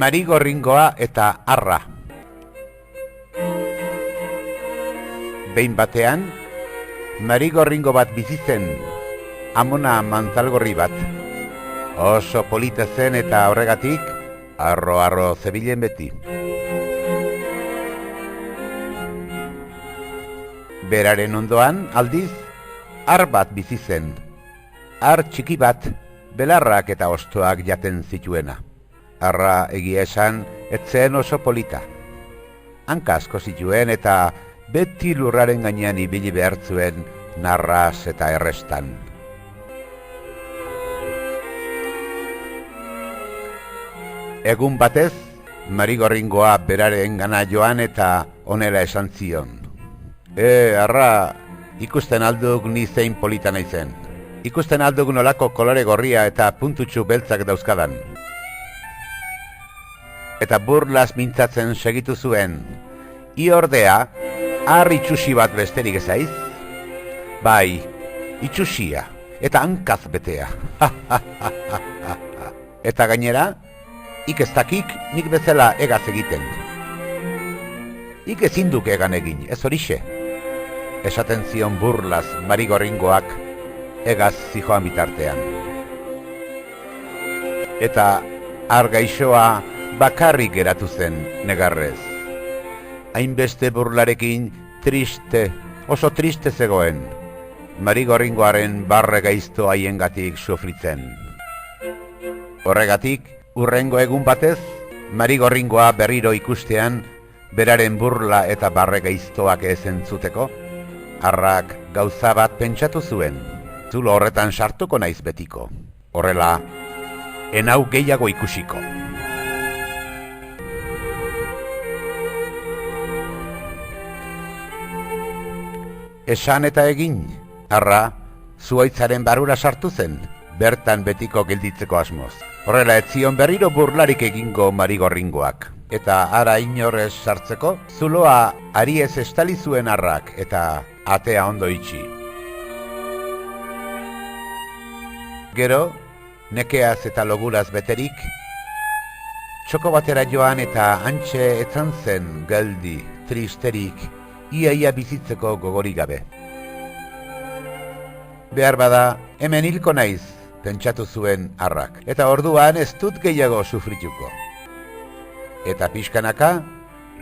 Marigorringoa eta arra. Behin batean, marigorringo bat bizi zen, amona mantalgorri bat. Oso polita zen eta horregatik, arro zebilen beti. Beraren ondoan, aldiz, ar bat bizi zen. Ar txiki bat, belarrak eta ostoak jaten zituena. Arra egia esan, etzen oso polita. Hanka asko zituen eta beti lurraren gainean ibili behar zuen narraz eta errestan. Egun batez, marigorringoa beraren gana joan eta honela esan zion. Arra, ikusten alduk ni zein polita naizen. Ikusten alduk nolako kolore gorria eta puntutxu beltzak dauzkadan. Eta burlas mintzatzen segitu zuen. I ordea, ar itxusi bat besterik ezaiz? Bai, itxusia, eta hankaz betea. Eta gainera, ik ez dakik nik bezala egaz egiten. Ik ezin duk egan egin, ez horixe. Esaten zion burlas marigorringoak egaz zijoan bitartean. Eta argaixoa bakarrik geratu zen negarrez. Hainbeste burlarekin oso triste zegoen, marigorringoaren barre gaizto haiengatik sufritzen. Horregatik, hurrengo egun batez, marigorringoa berriro ikustean, beraren burla eta barre gaiztoak ez entzuteko, arrak gauza bat pentsatu zuen, zulo horretan sartuko naiz betiko. Horrela, enau gehiago ikusiko. Esan eta egin, arra, zuaitzaren barura sartu zen, bertan betiko gelditzeko asmoz. Horrela ez zion berriro burlarik egingo marigorringoak. Eta ara inorrez sartzeko, zuloa ari ez estali zuen arrak eta atea ondo itxi. Gero, nekeaz eta loguraz beterik, txoko batera joan eta hantxe etzan zen geldi, tristerik, ia bizitzeko gogorik gabe. Behar bada, hemen hilko naiz, pentsatu zuen arrak, eta orduan ez dut gehiago sufrituko. Eta pixkanaka,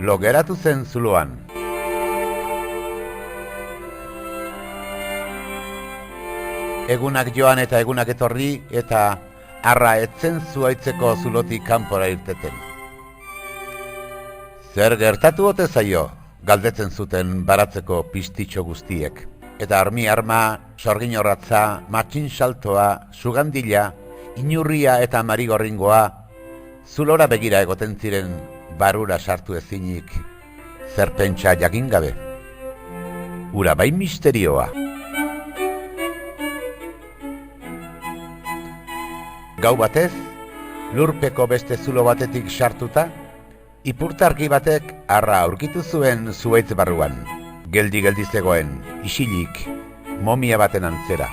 logeratu zen zuloan. Egunak joan eta egunak etorri, eta arra etzen zuaitzeko zulotik kanpora irteten. Zer gertatu ote zaio? Galdetzen zuten baratzeko pistitxo guztiek. Eta arma, sorgin horratza, matxin saltoa, sugandila, inurria eta marigorringoa, zulora begira egoten ziren barura sartu ezinik, zer pentsa jakin gabe. Ura bai misterioa. Gau batez, lurpeko beste zulo batetik sartuta, ipurtarki batek arra aurkitu zuen zuaitz barruan. Geldi zegoen, isilik, momia baten antzera.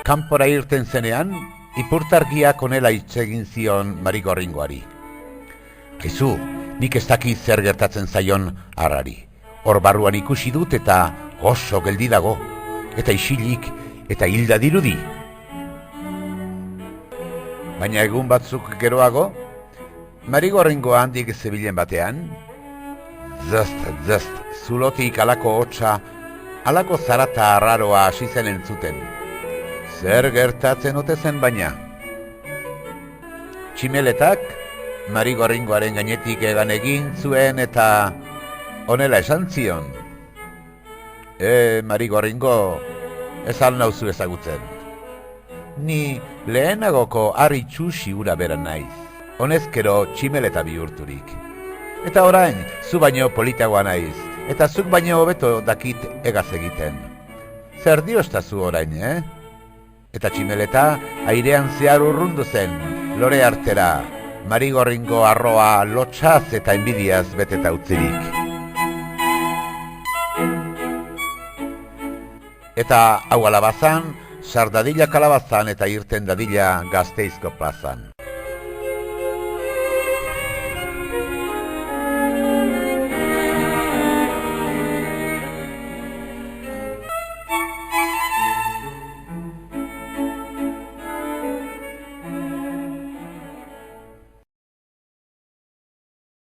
Kanpora irten zenean, ipurtargiak onela egin zion marigorringoari. Aizu, nik ez dakit zer gertatzen zaion arrari. Hor barruan ikusi dut eta oso geldi dago, eta isilik eta hilda dirudi. Baina egun batzuk geroago, marigorringoa handik zebilen batean, zzt, zulotik alako hotsa, alako zarata arraroa hasi zen entzuten. Zer gertatzen ote zen baina? Tximeletak marigorringoaren gainetik egan egin zuen eta honela esan zion. Marigorringo, ez al nauzu ezagutzen. Ni lehenagoko harri txusi ura beran naiz, honezkero tximeleta bihurturik. Eta orain, zu baino politagoa naiz, eta zuk baino hobeto dakit egaz egiten. Zer diostazu orain, Eta tximeleta airean zehar urrundu zen, lore artera, marigorringo arroa lotxaz eta enbidiaz beteta utzirik. Eta hau alabazan, sardadila kalabazan eta irten dadila Gasteizko plazan.